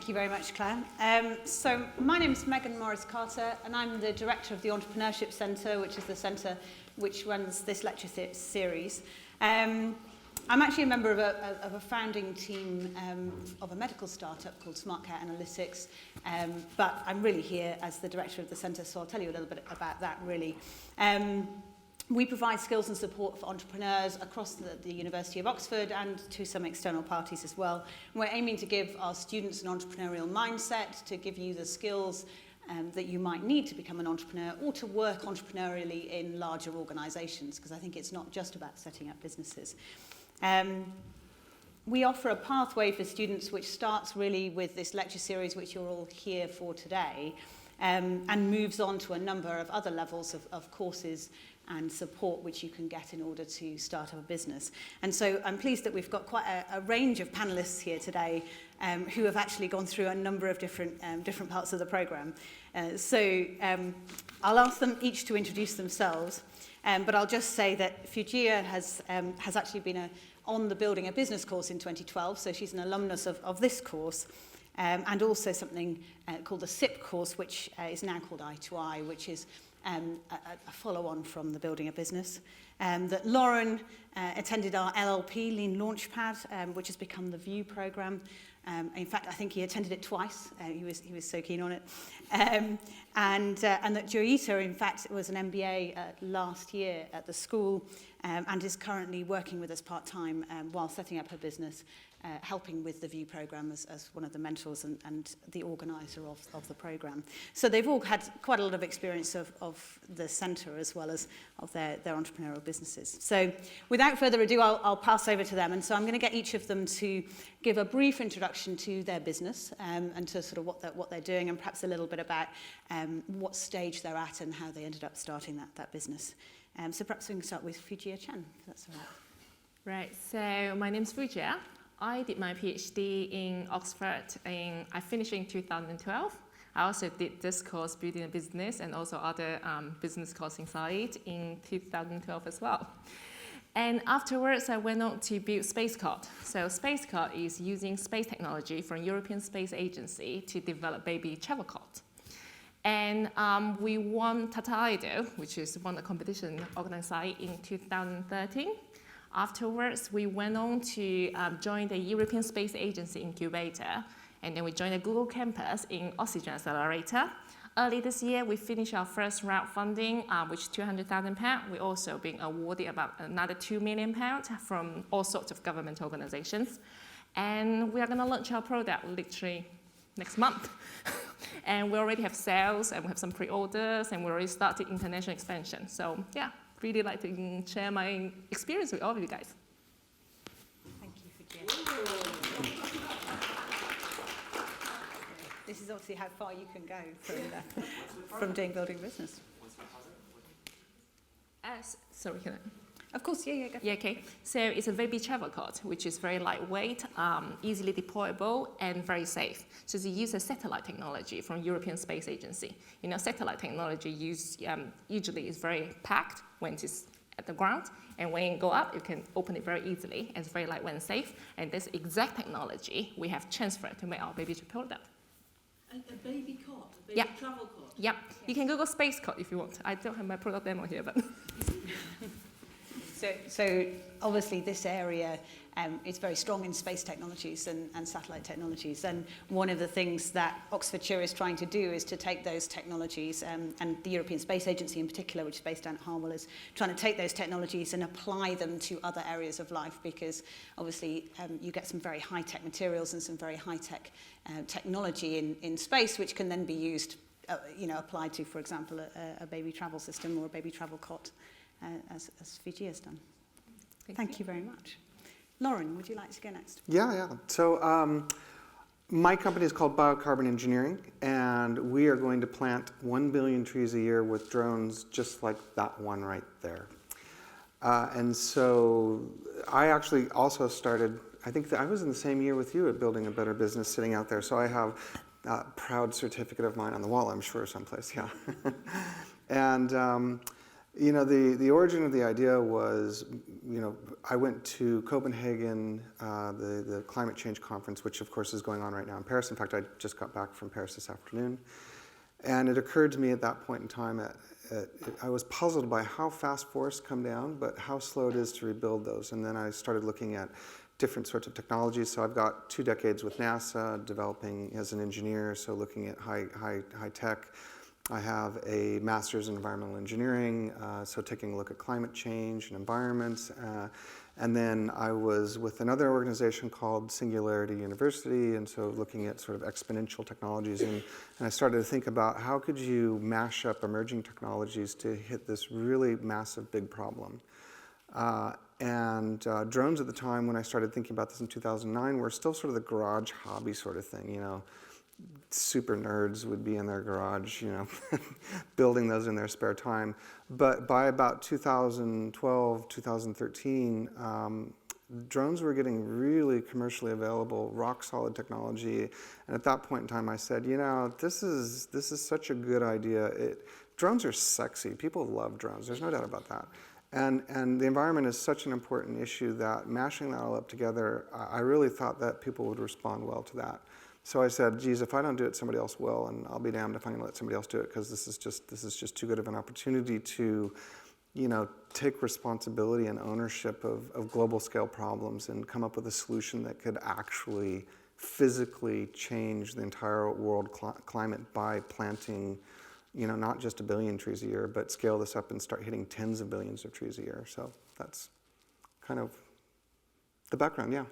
Thank you very much, Claire. So my name is Megan Morris-Carter, and I'm the director of the Entrepreneurship Centre, which is the centre which runs this lecture series. I'm actually a member of a founding team of a medical startup called Smart Care Analytics, but I'm really here as the director of the centre, so I'll tell you a little bit about that, really. We provide skills and support for entrepreneurs across the University of Oxford and to some external parties as well. And we're aiming to give our students an entrepreneurial mindset, to give you the skills that you might need to become an entrepreneur or to work entrepreneurially in larger organisations, because I think it's not just about setting up businesses. We offer a pathway for students which starts really with this lecture series which you're all here for today, and moves on to a number of other levels of courses and support which you can get in order to start up a business. And so I'm pleased that we've got quite a range of panelists here today who have actually gone through a number of different parts of the programme. So I'll ask them each to introduce themselves, but I'll just say that Fujiya has actually been on the Building a Business course in 2012, so she's an alumnus of this course, and also something called the SIP course, which is now called I2I, which is a follow-on from the Building a Business. That Lauren attended our LLP, Lean Launchpad, which has become the VIEW programme. In fact, I think he attended it twice. He was so keen on it. And that Joita, in fact, was an MBA last year at the school and is currently working with us part-time while setting up her business, helping with the VIEW programme as one of the mentors and the organiser of the programme. So they've all had quite a lot of experience of the centre as well as of their entrepreneurial businesses. So without further ado, I'll pass over to them. And so I'm going to get each of them to give a brief introduction to their business and to sort of what they're doing, and perhaps a little bit about what stage they're at and how they ended up starting that business. So perhaps we can start with Fujiya Chen, if that's all right. Right, so my name's Fujiya. I did my PhD in Oxford. I finished in 2012. I also did this course, Building a Business, and also other business course inside in 2012 as well. And afterwards, I went on to build SpaceCot. So SpaceCot is using space technology from European Space Agency to develop baby travel cot. And we won Tata Idol, which is one of the competition organized in 2013. Afterwards, we went on to join the European Space Agency incubator, and then we joined the Google campus in Oxygen Accelerator. Early this year, we finished our first round funding, which is £200,000. We're also being awarded about another £2 million from all sorts of government organizations. And we are going to launch our product literally next month. And we already have sales, and we have some pre-orders, and we already started international expansion. So yeah, really like to share my experience with all of you guys. Thank you, Fujiya. This is obviously how far you can go from doing building a business. Sorry, can I? Of course, yeah, go. Yeah, okay. So it's a baby travel cot, which is very lightweight, easily deployable, and very safe. So it uses satellite technology from European Space Agency. You know, satellite technology usually is very packed when it's at the ground, and when you go up, you can open it very easily, and it's very lightweight and safe. And this exact technology we have transferred to make our baby product. A baby cot, a baby travel cot? Yep. You can Google space cot if you want. I don't have my product demo here, but... So obviously this area is very strong in space technologies and satellite technologies, and one of the things that Oxfordshire is trying to do is to take those technologies, and the European Space Agency in particular, which is based down at Harwell, is trying to take those technologies and apply them to other areas of life, because obviously you get some very high-tech materials and some very high-tech technology in space, which can then be used, applied to, for example, a baby travel system or a baby travel cot. As Fujiya has done. Thank you very much. Lauren, would you like to go next? Yeah. So my company is called Biocarbon Engineering, and we are going to plant 1 billion trees a year with drones just like that one right there. And so I actually also started, I think that I was in the same year with you at Building a Better Business, sitting out there. So I have a proud certificate of mine on the wall, I'm sure, someplace, yeah. And You know, the origin of the idea was, you know, I went to Copenhagen, the climate change conference, which of course is going on right now in Paris. In fact, I just got back from Paris this afternoon. And it occurred to me at that point in time, I was puzzled by how fast forests come down, but how slow it is to rebuild those. And then I started looking at different sorts of technologies. So I've got 2 decades with NASA developing as an engineer, so looking at high tech. I have a master's in environmental engineering, so taking a look at climate change and environments. And then I was with another organization called Singularity University, and so looking at sort of exponential technologies. And I started to think about how could you mash up emerging technologies to hit this really massive, big problem. Drones at the time, when I started thinking about this in 2009, were still sort of the garage hobby sort of thing, you know. Super nerds would be in their garage, you know, building those in their spare time. But by about 2012, 2013, drones were getting really commercially available, rock solid technology. And at that point in time, I said, you know, this is such a good idea. Drones are sexy. People love drones. There's no doubt about that. And the environment is such an important issue that mashing that all up together, I really thought that people would respond well to that. So I said, geez, if I don't do it, somebody else will, and I'll be damned if I'm going to let somebody else do it, because this is just too good of an opportunity to, you know, take responsibility and ownership of global scale problems and come up with a solution that could actually physically change the entire world climate by planting, you know, not just 1 billion trees a year, but scale this up and start hitting tens of billions of trees a year. So that's kind of the background, yeah.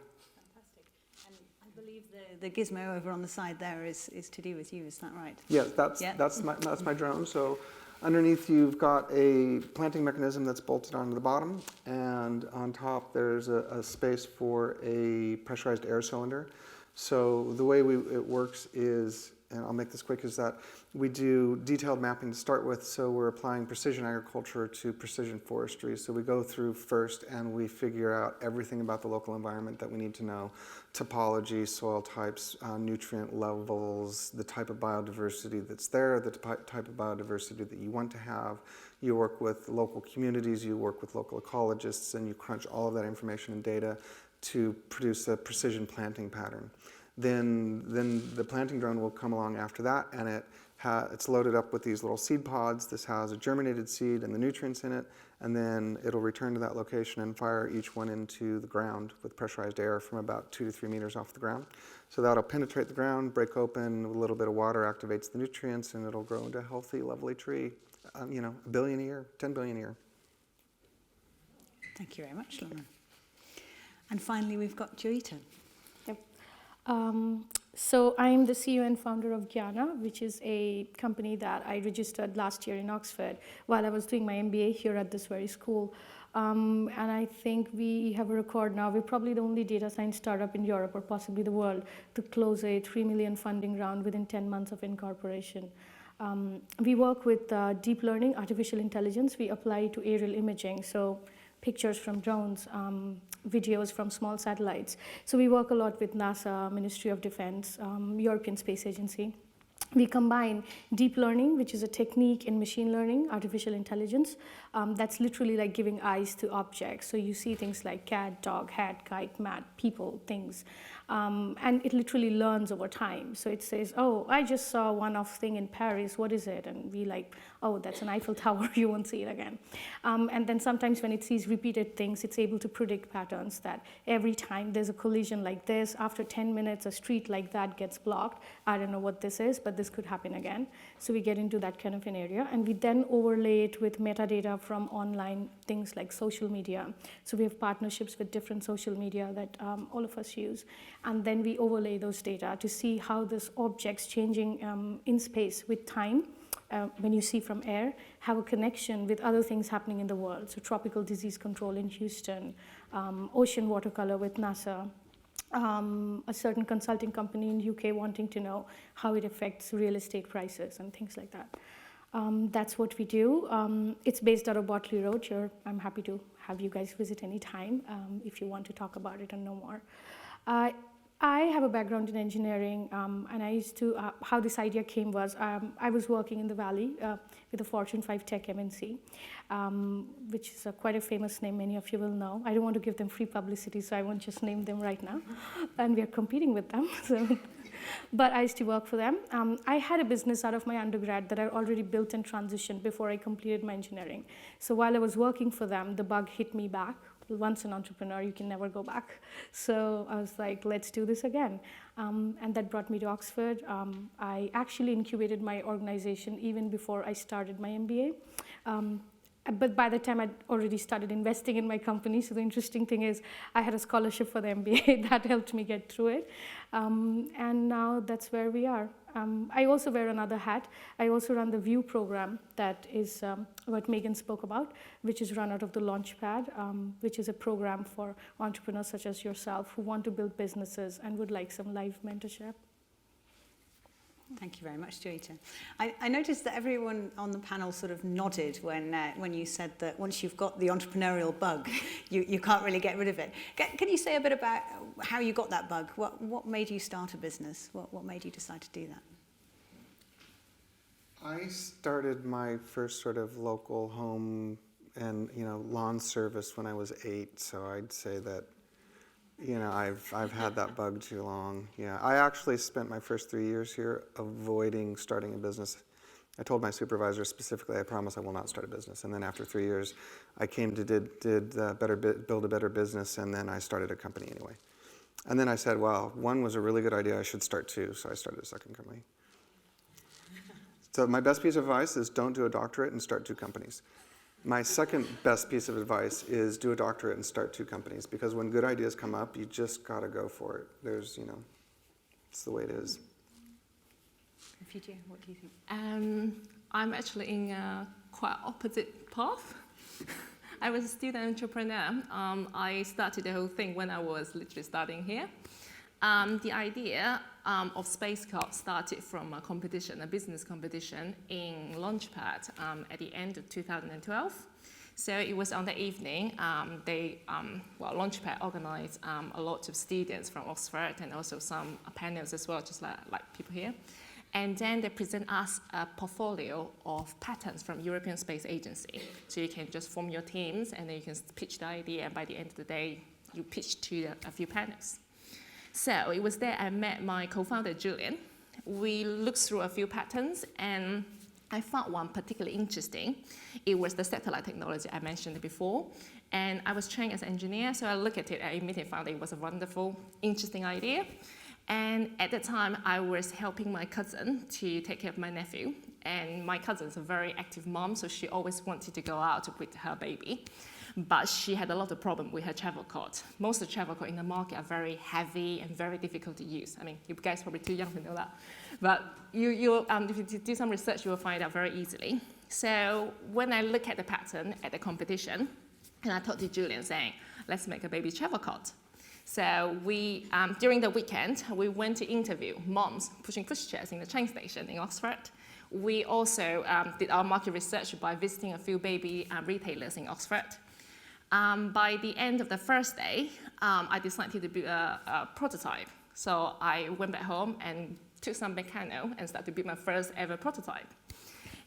I believe the Gizmo over on the side there is to do with you, is that right? Yes, that's my drone. So underneath you've got a planting mechanism that's bolted onto the bottom, and on top there's a space for a pressurized air cylinder. So the way it works is, and I'll make this quick, is that we do detailed mapping to start with, so we're applying precision agriculture to precision forestry. So we go through first and we figure out everything about the local environment that we need to know. Topology, soil types, nutrient levels, the type of biodiversity that's there, the type of biodiversity that you want to have. You work with local communities, you work with local ecologists, and you crunch all of that information and data to produce a precision planting pattern. Then the planting drone will come along after that, and it's loaded up with these little seed pods. This has a germinated seed and the nutrients in it, and then it'll return to that location and fire each one into the ground with pressurized air from about 2 to 3 meters off the ground. So that'll penetrate the ground, break open, a little bit of water activates the nutrients, and it'll grow into a healthy, lovely tree. You know, 1 billion a year, 10 billion a year. Thank you very much, Lauren. And finally, we've got Joita. So I'm the CEO and founder of Gianna, which is a company that I registered last year in Oxford while I was doing my MBA here at this very school. And I think we have a record now. We're probably the only data science startup in Europe, or possibly the world, to close a 3 million funding round within 10 months of incorporation. We work with deep learning, artificial intelligence. We apply it to aerial imaging, so pictures from drones, videos from small satellites. So we work a lot with NASA, Ministry of Defense, European Space Agency. We combine deep learning, which is a technique in machine learning, artificial intelligence, that's literally like giving eyes to objects. So you see things like cat, dog, hat, kite, mat, people, things. And it literally learns over time. So it says, oh, I just saw one-off thing in Paris, what is it? And we like, oh, that's an Eiffel Tower, you won't see it again. And then sometimes when it sees repeated things, it's able to predict patterns that every time there's a collision like this, after 10 minutes, a street like that gets blocked. I don't know what this is, but this could happen again. So we get into that kind of an area. And we then overlay it with metadata from online things like social media. So we have partnerships with different social media that all of us use. And then we overlay those data to see how this object's changing in space with time, when you see from air, have a connection with other things happening in the world. So tropical disease control in Houston, ocean watercolor with NASA, a certain consulting company in UK wanting to know how it affects real estate prices and things like that. That's what we do. It's based out of Botley Road. Here, I'm happy to have you guys visit anytime if you want to talk about it and know more. I have a background in engineering, and I used to, how this idea came was, I was working in the Valley with a Fortune 5 tech MNC, which is quite a famous name, many of you will know. I don't want to give them free publicity, so I won't just name them right now. And we are competing with them. So. But I used to work for them. I had a business out of my undergrad that I already built and transitioned before I completed my engineering. So while I was working for them, the bug hit me back. Once an entrepreneur, you can never go back. So I was like, let's do this again. And that brought me to Oxford. I actually incubated my organization even before I started my MBA. But by the time I'd already started investing in my company, so the interesting thing is I had a scholarship for the MBA that helped me get through it. And now that's where we are. I also wear another hat. I also run the VIEW program that is what Megan spoke about, which is run out of the Launchpad, which is a program for entrepreneurs such as yourself who want to build businesses and would like some live mentorship. Thank you very much, Joita. I noticed that everyone on the panel sort of nodded when you said that once you've got the entrepreneurial bug, you can't really get rid of it. Can you say a bit about how you got that bug? What made you start a business? What made you decide to do that? I started my first sort of local home and lawn service when I was 8, so I'd say that I've had that bug too long. Yeah, I actually spent my first 3 years here avoiding starting a business. I told my supervisor specifically, I promise I will not start a business. And then after 3 years, I came to build a better business, and then I started a company anyway. And then I said, well, one was a really good idea, I should start two, so I started a second company. So my best piece of advice is don't do a doctorate and start 2 companies. My second best piece of advice is do a doctorate and start 2 companies, because when good ideas come up, you just got to go for it. It's the way it is. Fujiya, what do you think? I'm actually in a quite opposite path. I was a student entrepreneur. I started the whole thing when I was literally starting here. The idea of Space Cup started from a competition, a business competition in Launchpad at the end of 2012. So it was on the evening. Launchpad organized a lot of students from Oxford and also some panels as well, just like people here. And then they present us a portfolio of patents from European Space Agency. So you can just form your teams and then you can pitch the idea, and by the end of the day, you pitch to a few panels. So it was there I met my co-founder, Julian. We looked through a few patents, and I found one particularly interesting. It was the satellite technology I mentioned before. And I was trained as an engineer, so I looked at it and immediately found it was a wonderful, interesting idea. And at the time, I was helping my cousin to take care of my nephew. And my cousin's a very active mom, so she always wanted to go out with her baby. But she had a lot of problem with her travel coat. Most of the travel coat in the market are very heavy and very difficult to use. I mean, you guys are probably too young to know that. But if you do some research, you will find out very easily. So when I look at the pattern at the competition, and I talked to Julian saying, let's make a baby travel coat. So we, during the weekend, we went to interview moms pushing pushchairs in the train station in Oxford. We also did our market research by visiting a few baby retailers in Oxford. By the end of the first day, I decided to build a prototype. So I went back home and took some Meccano and started to build my first ever prototype.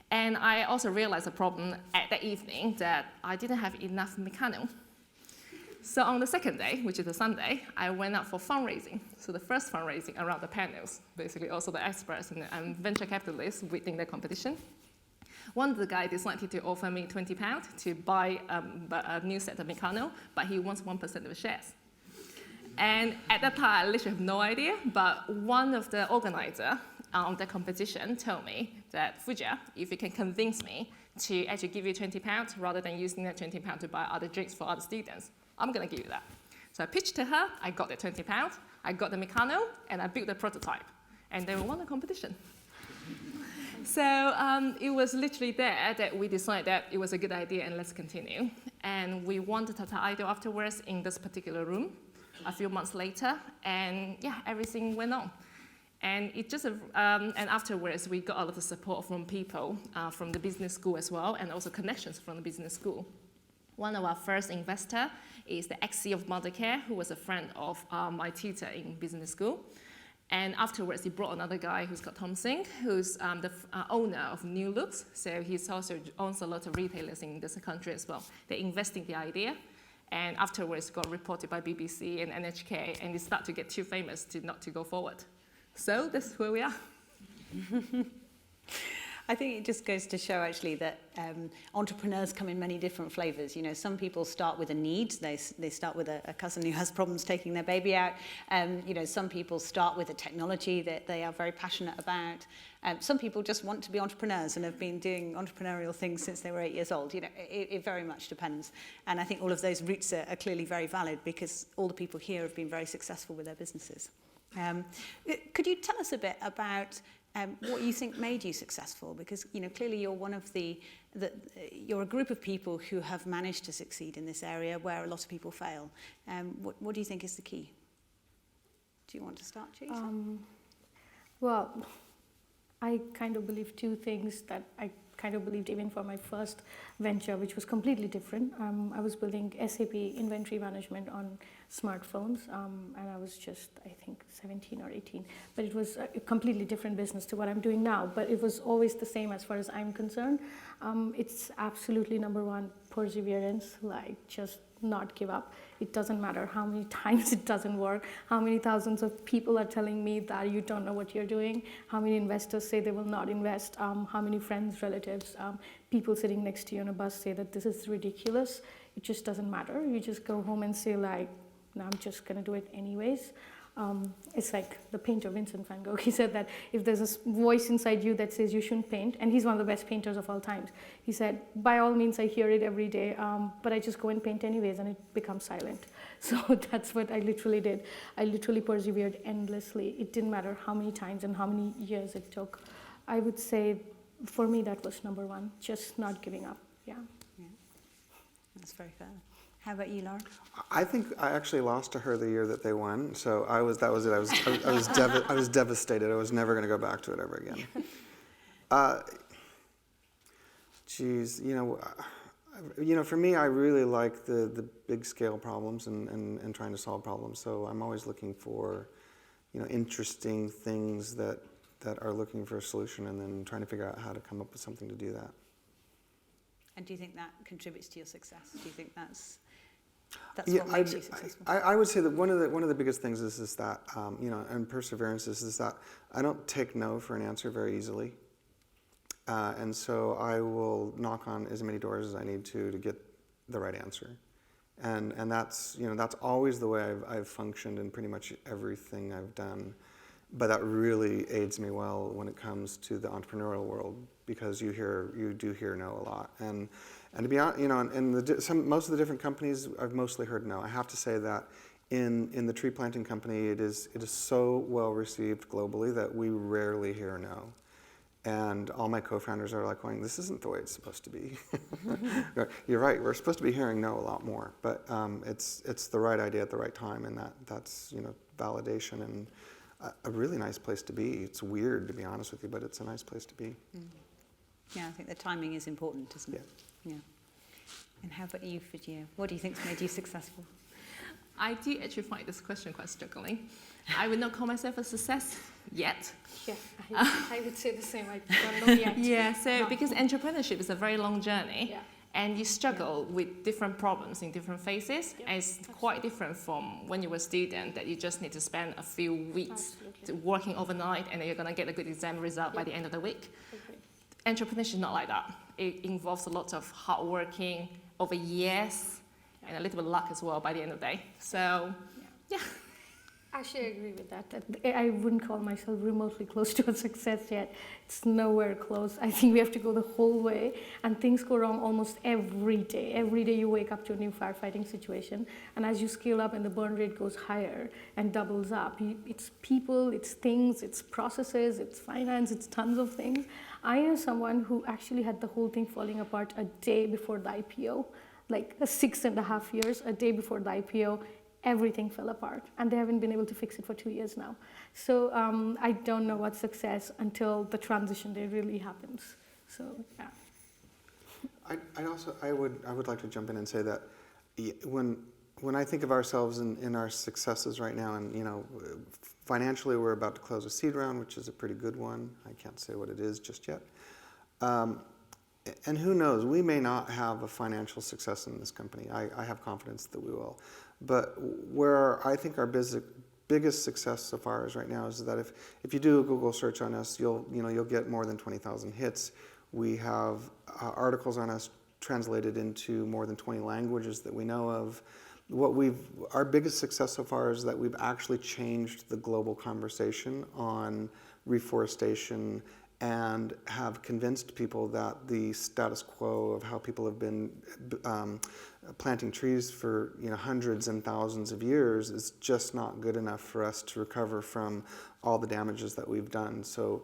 And I also realized a problem at that evening that I didn't have enough Meccano. So on the second day, which is a Sunday, I went out for fundraising. So the first fundraising around the panels, basically also the experts and venture capitalists within the competition. One of the guys decided to offer me £20 to buy a new set of Meccano, but he wants 1% of the shares. And at that time, I literally have no idea, but one of the organizers of the competition told me that, Fujiya, if you can convince me to actually give you £20 rather than using that £20 to buy other drinks for other students, I'm going to give you that. So I pitched to her, I got the £20, I got the Meccano, and I built the prototype. And they won the competition. So it was literally there that we decided that it was a good idea and let's continue. And we won the Tata Idol afterwards in this particular room a few months later. And yeah, everything went on. And it just, and afterwards, we got a lot of support from people from the business school as well, and also connections from the business school. One of our first investor is the ex-CEO of Mothercare, who was a friend of my tutor in business school. And afterwards, he brought another guy who's got Tom Singh, who's the owner of New Looks. So he's also owns a lot of retailers in this country as well. They invest in the idea, and afterwards got reported by BBC and NHK, and they start to get too famous not to go forward. So this is where we are. I think it just goes to show actually that entrepreneurs come in many different flavors. You know, some people start with a need. They start with a cousin who has problems taking their baby out. You know, some people start with a technology that they are very passionate about. Some people just want to be entrepreneurs and have been doing entrepreneurial things since they were 8 years old. You know, it very much depends. And I think all of those routes are clearly very valid because all the people here have been very successful with their businesses. Could you tell us a bit about what you think made you successful? Because, you know, clearly you're one of you're a group of people who have managed to succeed in this area where a lot of people fail. What do you think is the key? Do you want to start, Teresa? Well, I kind of believe two things that I kind of believed even for my first venture, which was completely different. I was building SAP inventory management on smartphones, and I was just, I think, 17 or 18. But it was a completely different business to what I'm doing now. But it was always the same as far as I'm concerned. It's absolutely number one, perseverance, like just not give up. It doesn't matter how many times it doesn't work, how many thousands of people are telling me that you don't know what you're doing, how many investors say they will not invest, how many friends, relatives, people sitting next to you on a bus say that this is ridiculous. It just doesn't matter. You just go home and say like, no, I'm just gonna do it anyways. It's like the painter Vincent van Gogh. He said that if there's a voice inside you that says you shouldn't paint, and he's one of the best painters of all times, he said, by all means, I hear it every day, but I just go and paint anyways, and it becomes silent. So that's what I literally did. I literally persevered endlessly. It didn't matter how many times and how many years it took. I would say, for me, that was number one, just not giving up. Yeah. That's very fair. How about you, Laura? I think I actually lost to her the year that they won, so that was it. I was devastated. I was never going to go back to it ever again. For me, I really like the big scale problems and trying to solve problems. So I'm always looking for, interesting things that are looking for a solution, and then trying to figure out how to come up with something to do that. And do you think that contributes to your success? Do you think that's what makes you successful? I would say that one of the biggest things is that and perseverance is that I don't take no for an answer very easily, and so I will knock on as many doors as I need to get the right answer, and that's that's always the way I've functioned in pretty much everything I've done, but that really aids me well when it comes to the entrepreneurial world, because you do hear no a lot. And to be honest, in most of the different companies, I've mostly heard no. I have to say that in the tree planting company, it is so well received globally that we rarely hear no. And all my co-founders are like going, this isn't the way it's supposed to be. You're right, we're supposed to be hearing no a lot more, but it's the right idea at the right time, and that's validation and a really nice place to be. It's weird, to be honest with you, but it's a nice place to be. Mm. Yeah, I think the timing is important, isn't it? Yeah. And how about you, Fujiya? What do you think's made you successful? I do actually find this question quite struggling. I would not call myself a success yet. Yeah, I would say the same. I don't know yet. Yeah, so because entrepreneurship is a very long journey. Yeah. And you struggle with different problems in different phases. Yep. And it's quite different from when you were a student, that you just need to spend a few weeks working overnight, and then you're going to get a good exam result by the end of the week. Okay. Entrepreneurship is not like that. It involves a lot of hard working over years and a little bit of luck as well by the end of the day. So, yeah. Actually, I agree with that. I wouldn't call myself remotely close to a success yet. It's nowhere close. I think we have to go the whole way, and things go wrong almost every day. Every day you wake up to a new firefighting situation, and as you scale up and the burn rate goes higher and doubles up, it's people, it's things, it's processes, it's finance, it's tons of things. I know someone who actually had the whole thing falling apart a day before the IPO, like 6.5 years, a day before the IPO. Everything fell apart, and they haven't been able to fix it for 2 years now. So I don't know what's success until the transition day really happens. So, yeah. I would like to jump in and say that when I think of ourselves in our successes right now, and financially we're about to close a seed round, which is a pretty good one. I can't say what it is just yet. And who knows, we may not have a financial success in this company. I have confidence that we will. But where I think our biggest success so far is right now is that if you do a Google search on us, you'll get more than 20,000 hits. We have articles on us translated into more than 20 languages that we know of. Our biggest success so far is that we've actually changed the global conversation on reforestation and have convinced people that the status quo of how people have been planting trees for hundreds and thousands of years is just not good enough for us to recover from all the damages that we've done. So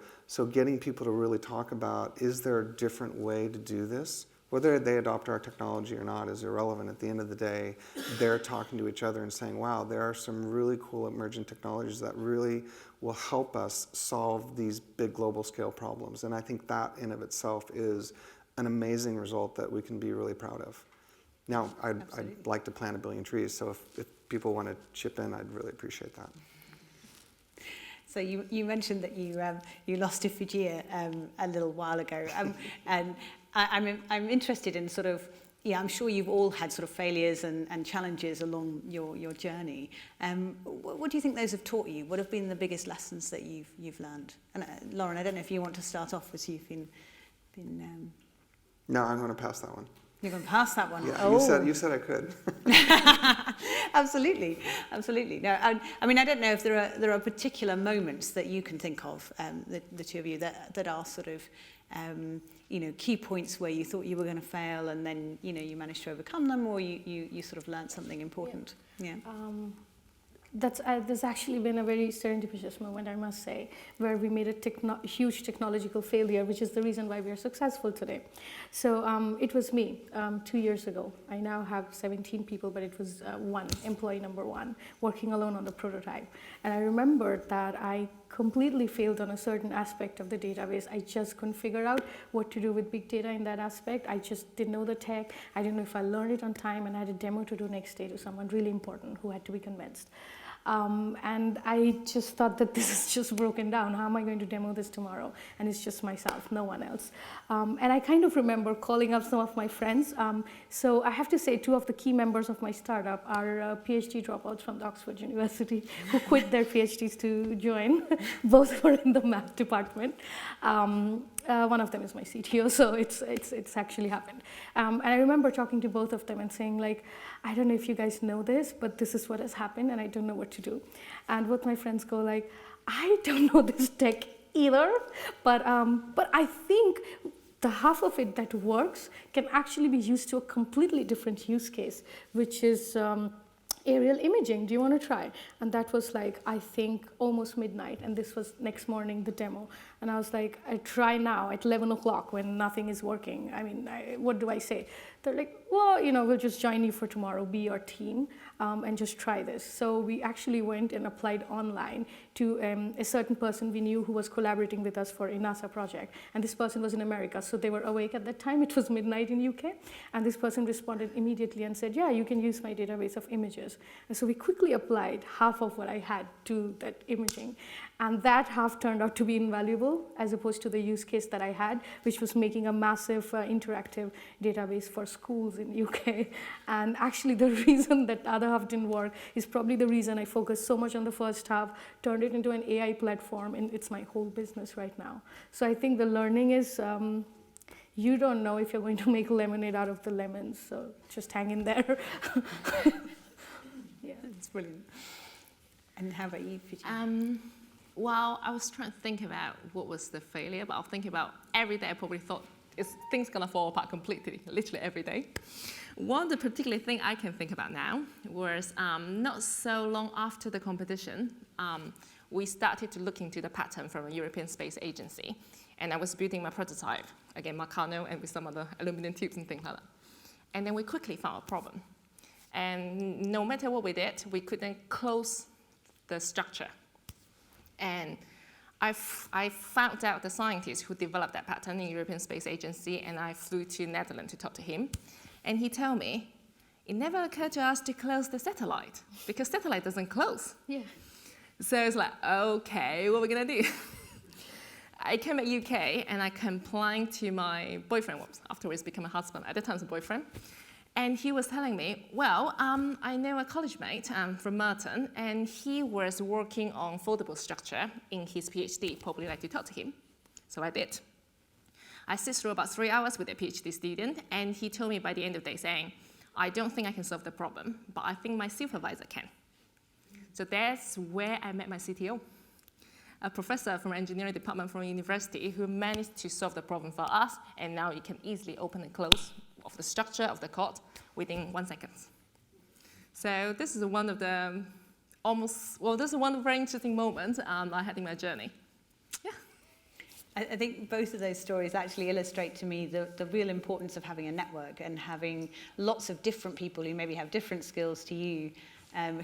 getting people to really talk about, is there a different way to do this? Whether they adopt our technology or not is irrelevant. At the end of the day, they're talking to each other and saying, wow, there are some really cool emerging technologies that really will help us solve these big global scale problems. And I think that in of itself is an amazing result that we can be really proud of. Now, I'd like to plant 1 billion trees, so if people want to chip in, I'd really appreciate that. So you mentioned that you lost to Fujiya a little while ago, and I'm interested in sort of, I'm sure you've all had sort of failures and challenges along your journey. What do you think those have taught you? What have been the biggest lessons that you've learned? And Lauren, I don't know if you want to start off, as you've been. No, I'm going to pass that one. You're going to pass that one. Yeah, oh. you said I could. Absolutely. No, I mean, I don't know if there are particular moments that you can think of, the two of you, that are sort of, key points where you thought you were going to fail, and then you managed to overcome them, or you sort of learned something important. Yeah. There's actually been a very serendipitous moment, I must say, where we made a huge technological failure, which is the reason why we are successful today. So it was me 2 years ago. I now have 17 people, but it was employee number 1, working alone on the prototype. And I remember that I completely failed on a certain aspect of the database. I just couldn't figure out what to do with big data in that aspect. I just didn't know the tech. I didn't know if I learned it on time, and I had a demo to do next day to someone really important who had to be convinced. And I just thought that this is just broken down. How am I going to demo this tomorrow? And it's just myself, no one else. And I kind of remember calling up some of my friends. So I have to say 2 of the key members of my startup are PhD dropouts from Oxford University who quit their PhDs to join. Both were in the math department. One of them is my CTO, so it's actually happened. And I remember talking to both of them and saying, like, I don't know if you guys know this, but this is what has happened, and I don't know what to do. And both my friends go like, I don't know this tech either, but I think the half of it that works can actually be used to a completely different use case, which is aerial imaging. Do you want to try? And that was like, I think, almost midnight, and this was next morning, the demo. And I was like, I try now at 11 o'clock when nothing is working. I mean, what do I say? They're like, well, we'll just join you for tomorrow, be your team, and just try this. So we actually went and applied online to a certain person we knew who was collaborating with us for a NASA project. And this person was in America, so they were awake at that time. It was midnight in UK. And this person responded immediately and said, yeah, you can use my database of images. And so we quickly applied half of what I had to that imaging. And that half turned out to be invaluable, as opposed to the use case that I had, which was making a massive interactive database for schools in UK. And actually the reason that the other half didn't work is probably the reason I focused so much on the first half, turned it into an AI platform, and it's my whole business right now. So I think the learning is, you don't know if you're going to make lemonade out of the lemons, so just hang in there. Yeah, it's brilliant. And how about you, Fujiya? Well, I was trying to think about what was the failure, but I was thinking about every day I probably thought, is things going to fall apart completely, literally every day. One, the particular thing I can think about now was not so long after the competition, we started to look into the pattern from a European Space Agency. And I was building my prototype, again, Meccano, and with some other aluminum tubes and things like that. And then we quickly found a problem. And no matter what we did, we couldn't close the structure. And I found out the scientist who developed that pattern in European Space Agency, and I flew to Netherlands to talk to him. And he told me, it never occurred to us to close the satellite, because satellite doesn't close. Yeah. So it's like, okay, what are we gonna do? I came back UK, and I complained to my boyfriend, afterwards became a husband, at the time it was a boyfriend. And he was telling me, well, I know a college mate from Merton, and he was working on foldable structure in his PhD, probably like to talk to him. So I did. I sit through about 3 hours with a PhD student, and he told me by the end of the day saying, I don't think I can solve the problem, but I think my supervisor can. So that's where I met my CTO, a professor from engineering department from a university who managed to solve the problem for us, and now you can easily open and close of the structure of the code within 1 second. So this is one of the this is one of the very interesting moments I had in my journey. Yeah. I think both of those stories actually illustrate to me the real importance of having a network and having lots of different people who maybe have different skills to you,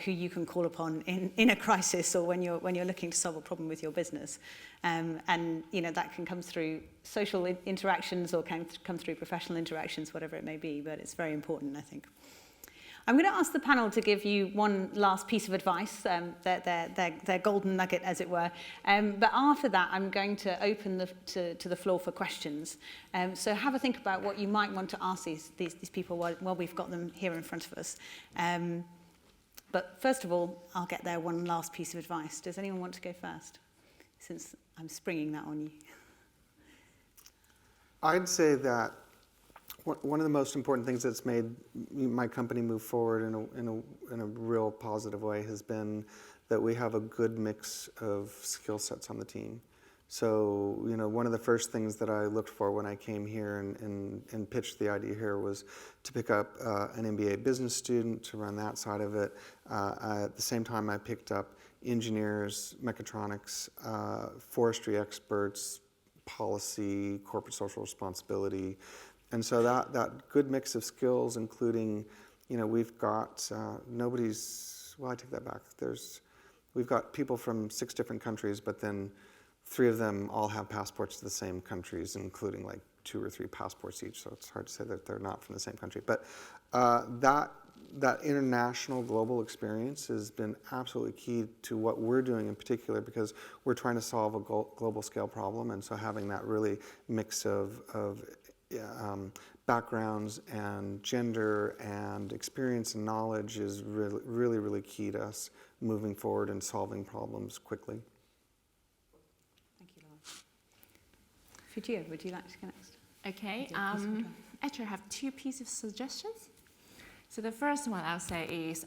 who you can call upon in a crisis or when you're looking to solve a problem with your business. And you know, that can come through social interactions or can come through professional interactions, whatever it may be, but it's very important, I think. I'm going to ask the panel to give you one last piece of advice, their golden nugget, as it were. But after that, I'm going to open to the floor for questions. So have a think about what you might want to ask these people while we've got them here in front of us. But first of all, I'll get their one last piece of advice. Does anyone want to go first? Since I'm springing that on you. I'd say that one of the most important things that's made my company move forward in a real positive way has been that we have a good mix of skill sets on the team. So, you know, one of the first things that I looked for when I came here and pitched the idea here was to pick up an MBA business student to run that side of it. At the same time, I picked up engineers, mechatronics, forestry experts, policy, corporate social responsibility. And so that good mix of skills, including, you know, we've got I take that back. We've got people from 6 different countries, but then 3 of them all have passports to the same countries, including like 2 or 3 passports each. So it's hard to say that they're not from the same country. But that international global experience has been absolutely key to what we're doing in particular, because we're trying to solve a global scale problem. And so having that really mix of backgrounds and gender and experience and knowledge is really, really key to us moving forward and solving problems quickly. Thank you, Laura. Fujiya, would you like to go next? Okay. Actually, I have 2 pieces of suggestions. So the first one I'll say is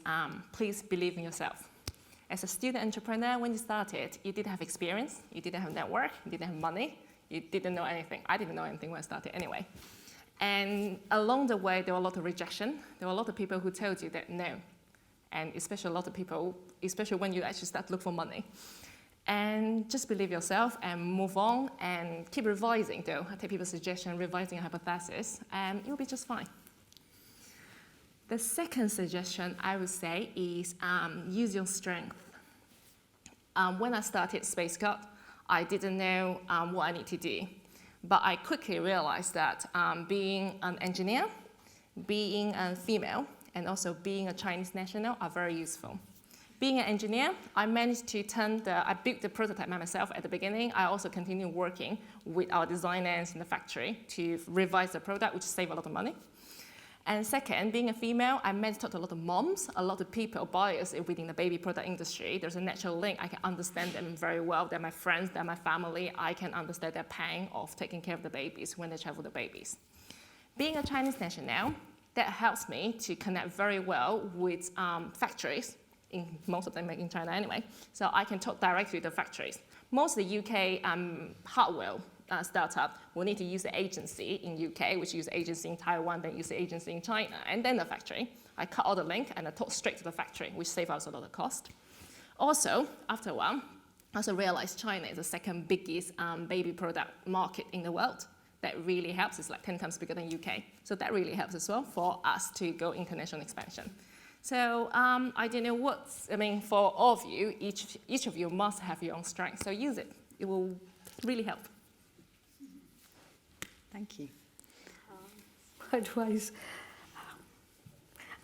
please believe in yourself. As a student entrepreneur, when you started, you didn't have experience, you didn't have network, you didn't have money, you didn't know anything. I didn't know anything when I started anyway. And along the way, there were a lot of rejection. There were a lot of people who told you that no. And especially a lot of people, especially when you actually start to look for money. And just believe yourself and move on and keep revising though. I take people's suggestion, revising a hypothesis, and you'll be just fine. The second suggestion I would say is use your strength. When I started Space Code, I didn't know what I need to do. But I quickly realized that being an engineer, being a female, and also being a Chinese national are very useful. Being an engineer, I managed to I built the prototype by myself at the beginning. I also continued working with our designers in the factory to revise the product, which saved a lot of money. And second, being a female, I managed to talk to a lot of moms, a lot of people, buyers within the baby product industry. There's a natural link. I can understand them very well. They're my friends, they're my family. I can understand their pain of taking care of the babies when they travel the babies. Being a Chinese national, that helps me to connect very well with factories, most of them in China anyway. So I can talk directly to the factories. Most of the UK hardware startup will need to use the agency in UK, which use agency in Taiwan, then use the agency in China, and then the factory. I cut all the link and I talk straight to the factory, which saves us a lot of cost. Also, after a while, I also realized China is the second biggest baby product market in the world. That really helps. It's like 10 times bigger than UK. So that really helps as well for us to go international expansion. So I don't know for all of you, each of you must have your own strength, so use it. it will really help. Thank you. Advice.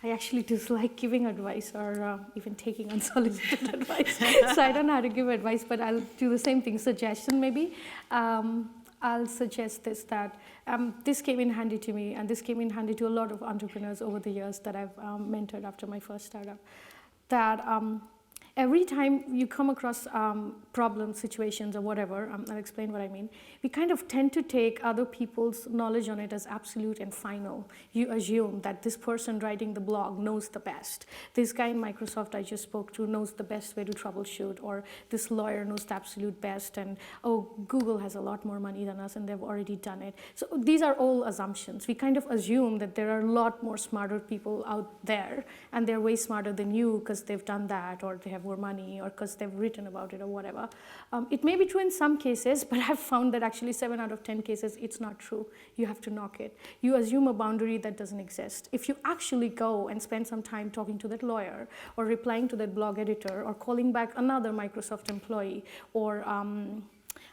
I actually dislike giving advice or even taking unsolicited advice. So I don't know how to give advice, but I'll do the same thing. Suggestion maybe. I'll suggest this, that this came in handy to me, and this came in handy to a lot of entrepreneurs over the years that I've mentored after my first startup, that every time you come across problems, situations, or whatever, I'll explain what I mean, we kind of tend to take other people's knowledge on it as absolute and final. You assume that this person writing the blog knows the best. This guy in Microsoft I just spoke to knows the best way to troubleshoot, or this lawyer knows the absolute best, and oh, Google has a lot more money than us and they've already done it. So these are all assumptions. We kind of assume that there are a lot more smarter people out there, and they're way smarter than you because they've done that, or they have more money, or because they've written about it, or whatever. It may be true in some cases, but I've found that actually 7 out of 10 cases, it's not true. You have to knock it. You assume a boundary that doesn't exist. If you actually go and spend some time talking to that lawyer, or replying to that blog editor, or calling back another Microsoft employee, or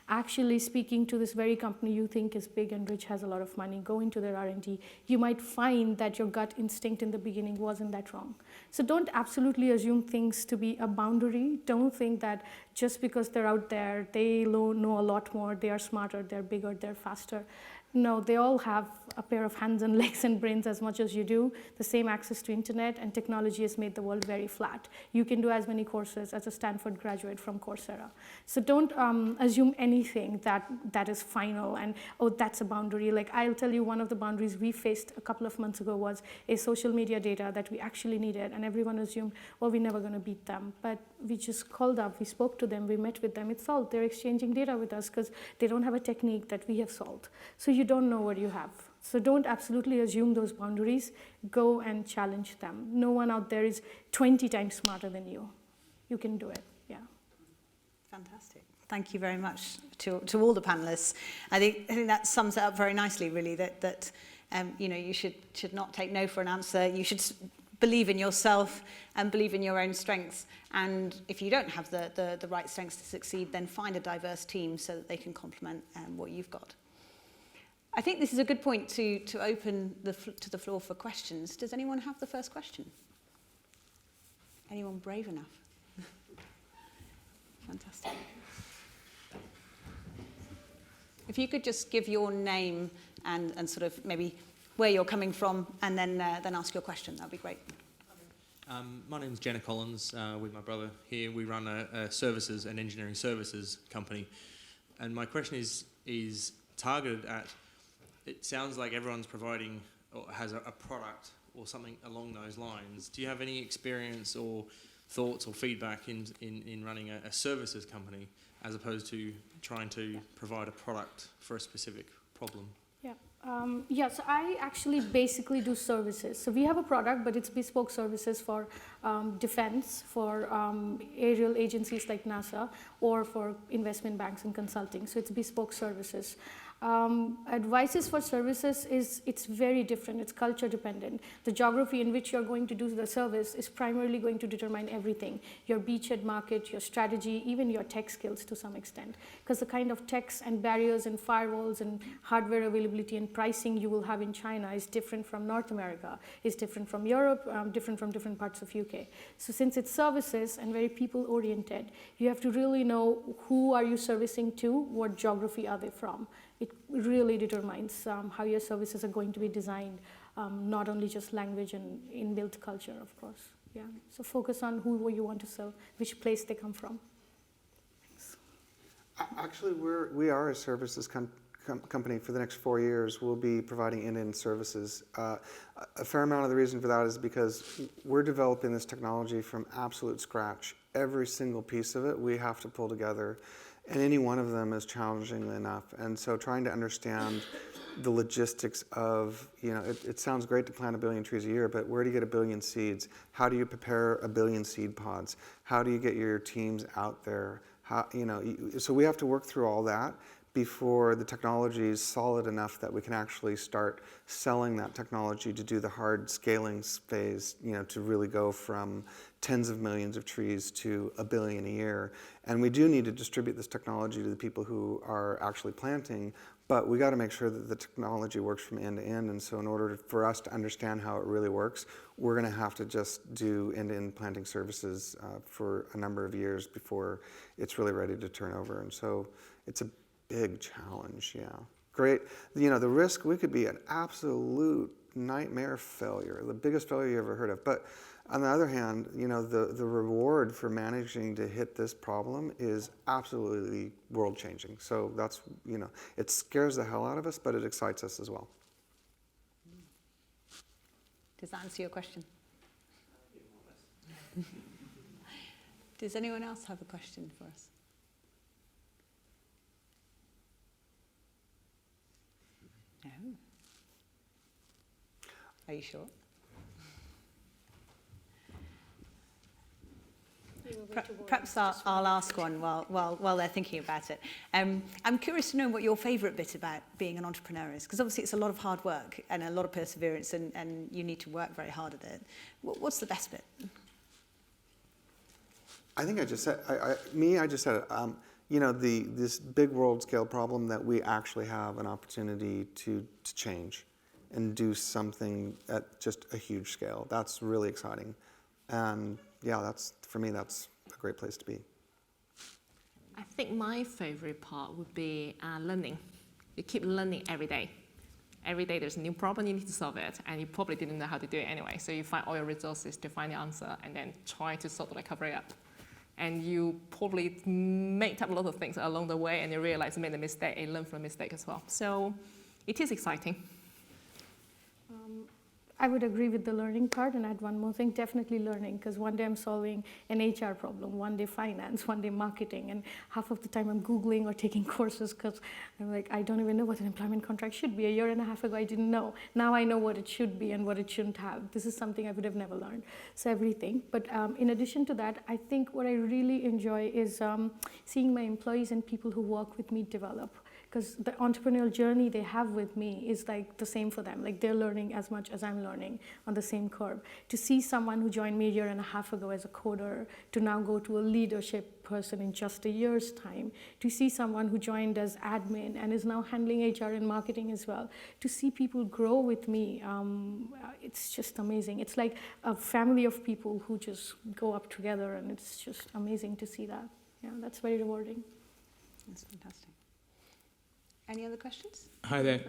actually speaking to this very company you think is big and rich, has a lot of money, go into their R&D, you might find that your gut instinct in the beginning wasn't that wrong. So don't absolutely assume things to be a boundary. Don't think that just because they're out there, they know a lot more, they are smarter, they're bigger, they're faster. No, they all have a pair of hands and legs and brains as much as you do, the same access to internet, and technology has made the world very flat. You can do as many courses as a Stanford graduate from Coursera. So don't assume anything that is final and, oh, that's a boundary. Like, I'll tell you, one of the boundaries we faced a couple of months ago was a social media data that we actually needed, and everyone assumed, well, we're never going to beat them. But we just called up, we spoke to them, we met with them, it's solved. They're exchanging data with us because they don't have a technique that we have solved. So you don't know what you have. So don't absolutely assume those boundaries. Go and challenge them. No one out there is 20 times smarter than you. You can do it, yeah. Fantastic. Thank you very much to all the panelists. I think that sums it up very nicely, really, that you know, you should not take no for an answer. You should believe in yourself and believe in your own strengths. And if you don't have the right strengths to succeed, then find a diverse team so that they can complement what you've got. I think this is a good point to open to the floor for questions. Does anyone have the first question? Anyone brave enough? Fantastic. If you could just give your name and sort of maybe where you're coming from, and then ask your question, that'd be great. My name's Gianna Collins. With my brother here, we run a services and engineering services company, and my question is targeted at. It sounds like everyone's providing or has a product or something along those lines. Do you have any experience or thoughts or feedback in running a services company as opposed to trying to provide a product for a specific problem? Yeah. So I actually basically do services. So we have a product, but it's bespoke services for defense, for aerial agencies like NASA, or for investment banks and consulting. So it's bespoke services. Advices for services it's very different. It's culture dependent. The geography in which you're going to do the service is primarily going to determine everything. Your beachhead market, your strategy, even your tech skills to some extent. Because the kind of techs and barriers and firewalls and hardware availability and pricing you will have in China is different from North America, is different from Europe, different from different parts of UK. So since it's services and very people oriented, you have to really know who are you servicing to, what geography are they from. It really determines how your services are going to be designed, not only just language and inbuilt culture, of course. Yeah. So focus on who you want to serve, which place they come from. Thanks. Actually, we are a services company for the next 4 years. We'll be providing end-to-end services. A fair amount of the reason for that is because we're developing this technology from absolute scratch. Every single piece of it we have to pull together. And any one of them is challenging enough. And so trying to understand the logistics of, you know, it sounds great to plant 1 billion trees a year, but where do you get 1 billion seeds? How do you prepare 1 billion seed pods? How do you get your teams out there? How, you know, so we have to work through all that before the technology is solid enough that we can actually start selling that technology to do the hard scaling phase, to really go from tens of millions of trees to 1 billion a year. And we do need to distribute this technology to the people who are actually planting, but we got to make sure that the technology works from end to end. And so in order for us to understand how it really works, we're going to have to just do end-to-end planting services for a number of years before it's really ready to turn over. And so it's a big challenge, yeah. Great. The risk, we could be an absolute nightmare failure, the biggest failure you ever heard of. But on the other hand, the reward for managing to hit this problem is absolutely world-changing. So that's, it scares the hell out of us, but it excites us as well. Does that answer your question? Does anyone else have a question for us? No. Are you sure? Perhaps I'll ask one while they're thinking about it. I'm curious to know what your favourite bit about being an entrepreneur is, because obviously it's a lot of hard work and a lot of perseverance, and you need to work very hard at it. What's the best bit? I think I just said, I just said it. This big world scale problem that we actually have an opportunity to change and do something at just a huge scale. That's really exciting. And yeah, for me, that's a great place to be. I think my favorite part would be learning. You keep learning every day. Every day there's a new problem, you need to solve it, and you probably didn't know how to do it anyway. So you find all your resources to find the answer and then try to sort of cover it up. And you probably make up a lot of things along the way, and you realize you made a mistake and learn from the mistake as well. So it is exciting. I would agree with the learning part and add one more thing, definitely learning, because one day I'm solving an HR problem, one day finance, one day marketing, and half of the time I'm Googling or taking courses because I'm like, I don't even know what an employment contract should be. A year and a half ago, I didn't know. Now I know what it should be and what it shouldn't have. This is something I would have never learned. So everything. But in addition to that, I think what I really enjoy is seeing my employees and people who work with me develop. Because the entrepreneurial journey they have with me is like the same for them. Like they're learning as much as I'm learning on the same curve. To see someone who joined me a year and a half ago as a coder to now go to a leadership person in just a year's time, to see someone who joined as admin and is now handling HR and marketing as well, to see people grow with me, it's just amazing. It's like a family of people who just go up together, and it's just amazing to see that. Yeah, that's very rewarding. That's fantastic. Any other questions? Hi there.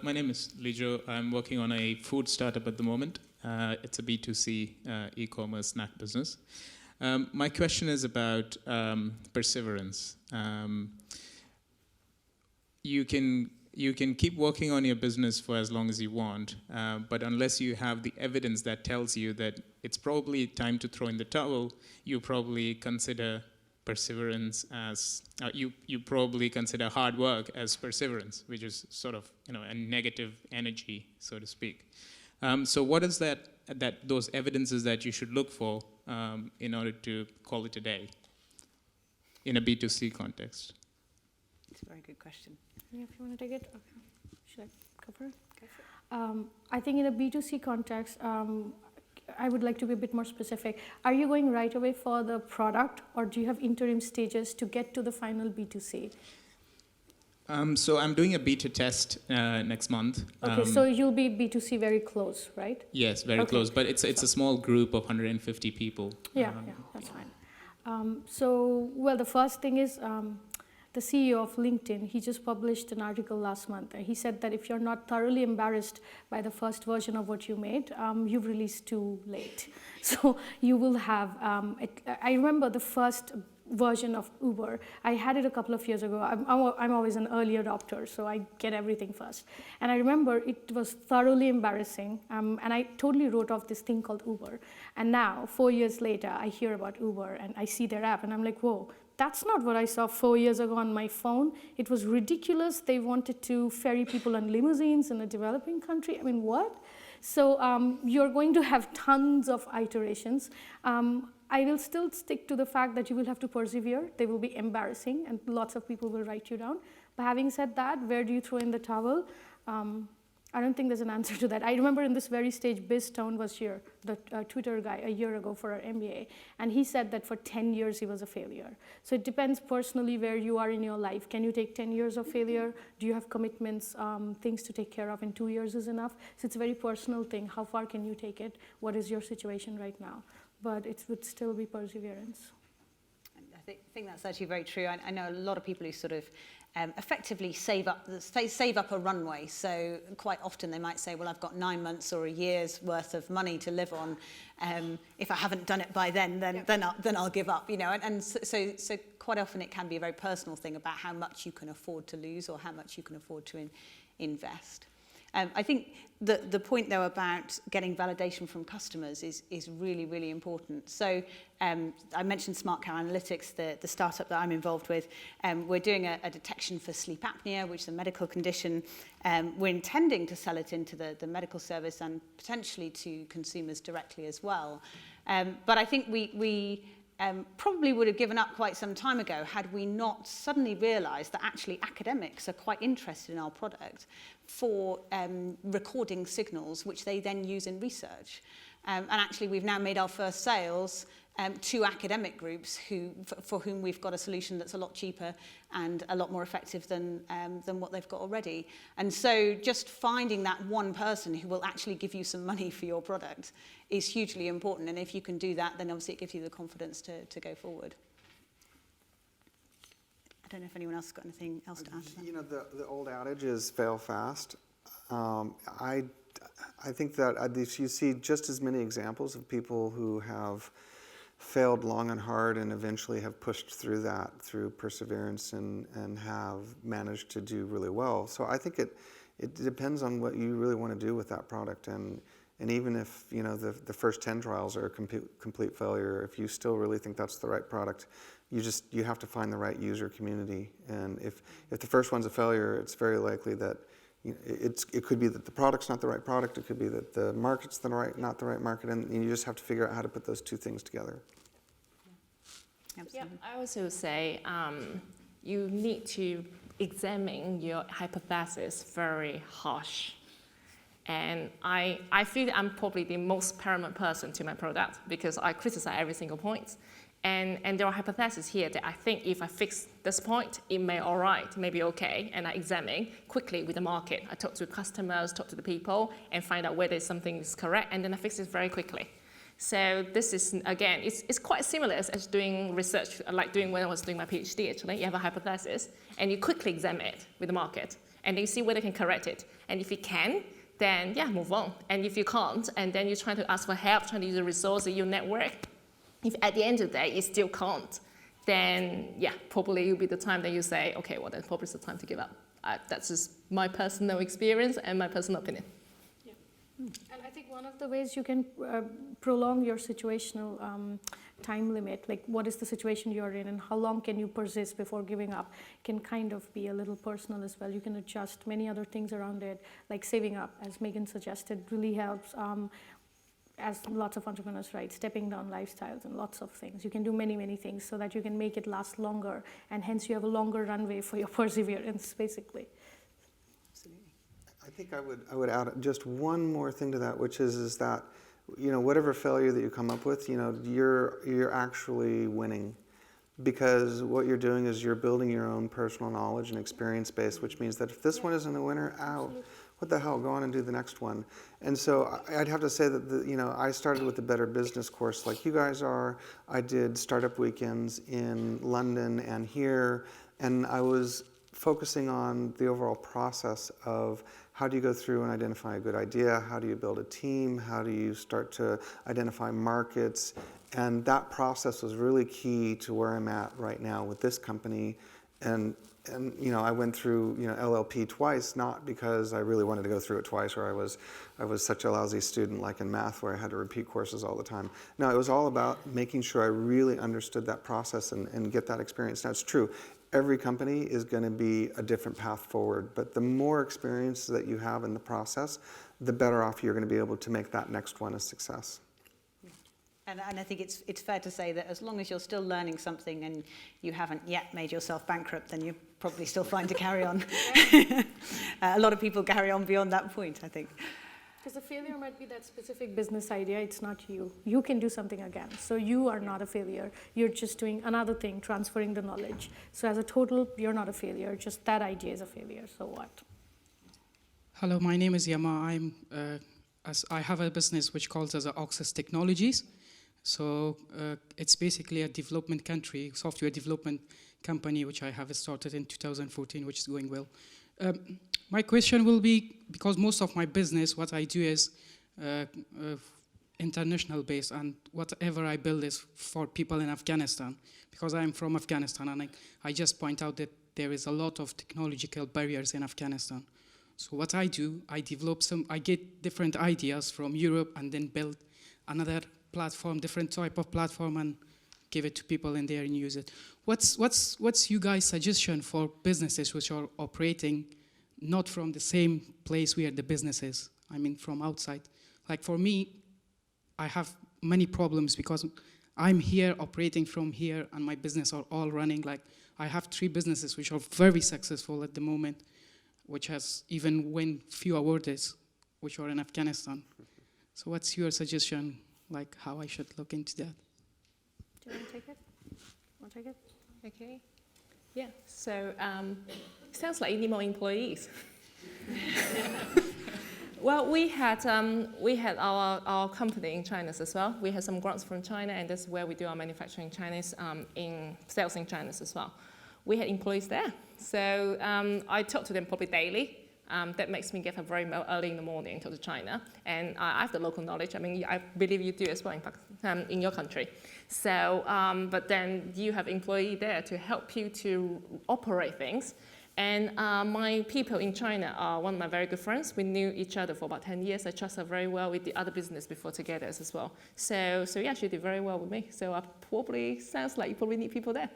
My name is Lijo. I'm working on a food startup at the moment. It's a B2C e-commerce snack business. My question is about perseverance. You can keep working on your business for as long as you want, but unless you have the evidence that tells you that it's probably time to throw in the towel, you probably consider perseverance as you probably consider hard work as perseverance, which is sort of a negative energy, so to speak. So what is those evidences that you should look for in order to call it a day in a B2C context? It's a very good question. Yeah, if you want to take it, okay. Should I cover it? Go for it. I think in a B2C context, I would like to be a bit more specific. Are you going right away for the product, or do you have interim stages to get to the final B2C? So I'm doing a beta test next month. Okay, so you'll be B2C very close, right? Yes, very close, but it's a small group of 150 people. Yeah, that's fine. The first thing is the CEO of LinkedIn, he just published an article last month. He said that if you're not thoroughly embarrassed by the first version of what you made, you've released too late. So you will have, I remember the first version of Uber. I had it a couple of years ago. I'm always an early adopter, so I get everything first. And I remember it was thoroughly embarrassing, and I totally wrote off this thing called Uber. And now, 4 years later, I hear about Uber, and I see their app, and I'm like, whoa, that's not what I saw 4 years ago on my phone. It was ridiculous. They wanted to ferry people on limousines in a developing country. I mean, what? So you're going to have tons of iterations. I will still stick to the fact that you will have to persevere. They will be embarrassing, and lots of people will write you down. But having said that, where do you throw in the towel? I don't think there's an answer to that. I remember in this very stage, BizTone was here, the Twitter guy, a year ago for our MBA, and he said that for 10 years he was a failure. So it depends personally where you are in your life. Can you take 10 years of failure? Do you have commitments, things to take care of, and 2 years is enough? So it's a very personal thing. How far can you take it? What is your situation right now? But it would still be perseverance. I think that's actually very true. I know a lot of people who sort of effectively save up a runway. So quite often they might say, well, I've got 9 months or a year's worth of money to live on. If I haven't done it by then I'll give up. You know, and so quite often it can be a very personal thing about how much you can afford to lose or how much you can afford to invest. I think the point, though, about getting validation from customers is really, really important. So I mentioned Smart Care Analytics, the startup that I'm involved with. We're doing a detection for sleep apnea, which is a medical condition. We're intending to sell it into the medical service and potentially to consumers directly as well. But I think we probably would have given up quite some time ago had we not suddenly realised that actually academics are quite interested in our product for recording signals, which they then use in research. And actually, we've now made our first sales to academic groups for whom we've got a solution that's a lot cheaper and a lot more effective than what they've got already. And so just finding that one person who will actually give you some money for your product is hugely important. And if you can do that, then obviously it gives you the confidence to go forward. I don't know if anyone else has got anything else to add to that. You know, the old adage is fail fast. I think that you see just as many examples of people who have failed long and hard and eventually have pushed through that through perseverance and have managed to do really well. So I think it depends on what you really want to do with that product. And even if, you know, the first 10 trials are a complete failure, if you still really think that's the right product, you have to find the right user community. And if the first one's a failure, it's very likely that it could be that the product's not the right product, it could be that the market's not the right market, and you just have to figure out how to put those two things together. Absolutely. Yeah, I also say you need to examine your hypothesis very harsh. And I feel that I'm probably the most paramount person to my product because I criticize every single point. And there are hypotheses here that I think if I fix this point, it may all right, maybe okay, and I examine quickly with the market. I talk to customers, talk to the people, and find out whether something is correct, and then I fix it very quickly. So this is, again, it's quite similar as doing research, like doing when I was doing my PhD, actually. You have a hypothesis, and you quickly examine it with the market, and then you see whether you can correct it. And if you can, then, yeah, move on. And if you can't, and then you're trying to ask for help, trying to use the resources in your network, if at the end of the day you still can't, then yeah, probably it'll be the time that you say, okay, well then probably it's the time to give up. That's just my personal experience and my personal opinion. Yeah. And I think one of the ways you can prolong your situational time limit, like what is the situation you're in and how long can you persist before giving up, can kind of be a little personal as well. You can adjust many other things around it, like saving up, as Megan suggested, really helps. As lots of entrepreneurs, right, stepping down lifestyles and lots of things. You can do many, many things so that you can make it last longer, and hence you have a longer runway for your perseverance, basically. Absolutely. I think I would add just one more thing to that, which is that, you know, whatever failure that you come up with, you know, you're actually winning, because what you're doing is you're building your own personal knowledge and experience base, which means that if this one isn't a winner, what the hell, go on and do the next one. And so I'd have to say that, you know, I started with the Better Business course like you guys are. I did startup weekends in London and here, and I was focusing on the overall process of how do you go through and identify a good idea, how do you build a team, how do you start to identify markets, and that process was really key to where I'm at right now with this company. And you know, I went through, you know, LLP twice, not because I really wanted to go through it twice, or I was such a lousy student like in math where I had to repeat courses all the time. No, it was all about making sure I really understood that process and get that experience. Now, it's true, every company is going to be a different path forward, but the more experience that you have in the process, the better off you're going to be able to make that next one a success. And I think it's fair to say that as long as you're still learning something and you haven't yet made yourself bankrupt, then you're probably still fine to carry on. A lot of people carry on beyond that point, I think. Because the failure might be that specific business idea, it's not you. You can do something again. So you are not a failure. You're just doing another thing, transferring the knowledge. So as a total, you're not a failure. Just that idea is a failure. So what? Hello, my name is Yama. I have a business which calls as Oxus Technologies. So it's basically a development country, software development company, which I have started in 2014, which is going well. My question will be, because most of my business, what I do is international based, and whatever I build is for people in Afghanistan, because I'm from Afghanistan, and I just point out that there is a lot of technological barriers in Afghanistan. So what I do, I get different ideas from Europe and then build another platform, different type of platform, and give it to people in there and use it. What's you guys' suggestion for businesses which are operating not from the same place where the business is? I mean, from outside. Like for me, I have many problems because I'm here operating from here, and my business are all running. Like I have 3 businesses which are very successful at the moment, which has even won few awards, which are in Afghanistan. So what's your suggestion, like how I should look into that? Do you want to take it? Want to take it? Okay. Yeah. So sounds like you need more employees. Well, we had our company in China as well. We had some grants from China, and that's where we do our manufacturing in China, in sales in China as well. We had employees there, so I talk to them probably daily. That makes me get up very early in the morning to China, and I have the local knowledge. I mean, I believe you do as well, in fact, in your country. So, but then you have employee there to help you to operate things. And my people in China are one of my very good friends. We knew each other for about 10 years. I trust her very well. We did other business before together as well. So yeah, she did very well with me. So sounds like you probably need people there.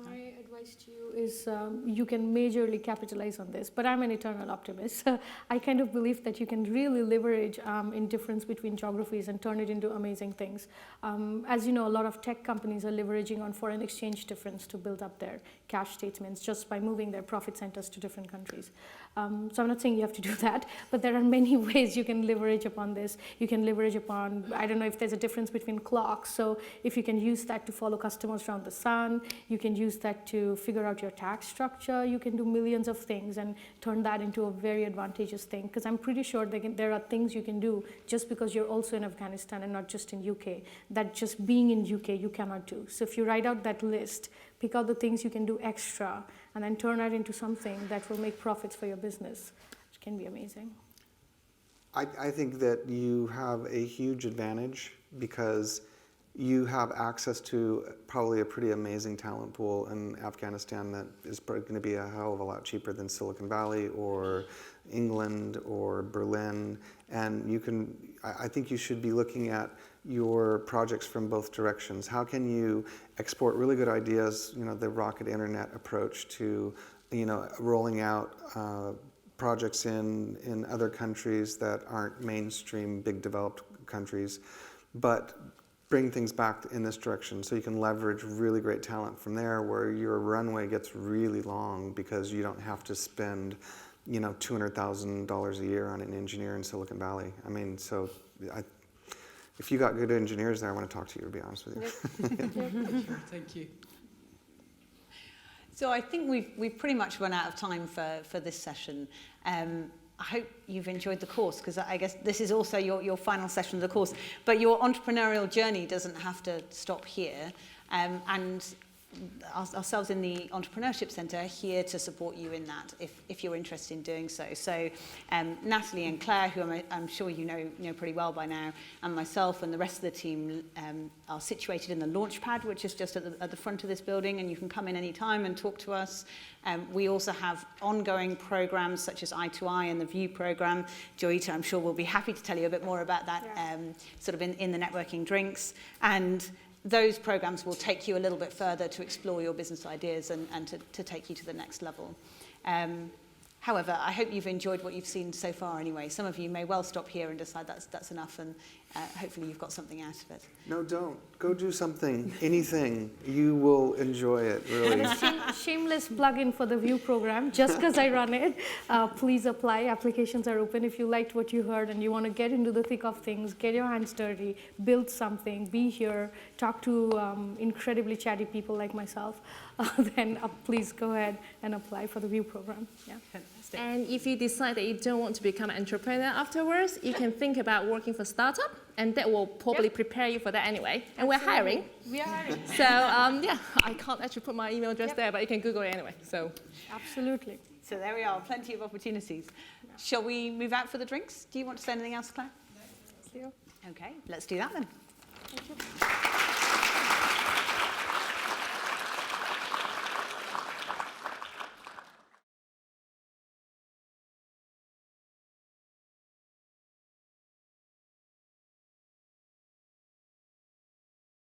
My advice to you is you can majorly capitalize on this, but I'm an eternal optimist. I kind of believe that you can really leverage in difference between geographies and turn it into amazing things. As you know, a lot of tech companies are leveraging on foreign exchange difference to build up their cash statements just by moving their profit centers to different countries. So I'm not saying you have to do that, but there are many ways you can leverage upon this. You can leverage upon, I don't know if there's a difference between clocks, so if you can use that to follow customers around the sun, you can use that to figure out your tax structure, you can do millions of things and turn that into a very advantageous thing, because I'm pretty sure there are things you can do just because you're also in Afghanistan and not just in UK, that just being in UK you cannot do. So if you write out that list, pick out the things you can do extra, and then turn that into something that will make profits for your business, which can be amazing. I think that you have a huge advantage because you have access to probably a pretty amazing talent pool in Afghanistan that is going to be a hell of a lot cheaper than Silicon Valley or England or Berlin. And you can, I think you should be looking at your projects from both directions. How can you export really good ideas, the rocket internet approach to, rolling out projects in other countries that aren't mainstream, big developed countries, but bring things back in this direction so you can leverage really great talent from there where your runway gets really long because you don't have to spend, $200,000 a year on an engineer in Silicon Valley. I mean, so if you got good engineers there, I want to talk to you, to be honest with you. Thank you. So I think we've pretty much run out of time for this session. I hope you've enjoyed the course, because I guess this is also your final session of the course. But your entrepreneurial journey doesn't have to stop here. And ourselves in the Entrepreneurship Centre are here to support you in that, if you're interested in doing so. So Natalie and Claire, who I'm sure you know pretty well by now, and myself and the rest of the team are situated in the launch pad, which is just at the front of this building, and you can come in any time and talk to us. We also have ongoing programs such as Eye2Eye and the View program. Joyita, I'm sure, will be happy to tell you a bit more about that, sort of in the networking drinks. And those programs will take you a little bit further to explore your business ideas and to take you to the next level. However, I hope you've enjoyed what you've seen so far anyway. Some of you may well stop here and decide that's enough, and hopefully you've got something out of it. No, don't. Go do something, anything. You will enjoy it, really. And a shameless plug-in for the VIEW program, just because I run it. Please apply. Applications are open. If you liked what you heard and you want to get into the thick of things, get your hands dirty, build something, be here, talk to incredibly chatty people like myself, then please go ahead and apply for the VIEW program. Yeah. Fantastic. And if you decide that you don't want to become an entrepreneur afterwards, you can think about working for a startup, and that will probably prepare you for that anyway. And we're hiring. We are hiring. So yeah, I can't actually put my email address there, but you can Google it anyway. So Absolutely. So there we are, plenty of opportunities. Shall we move out for the drinks? Do you want to say anything else, Claire? No. Okay, let's do that then. Thank you.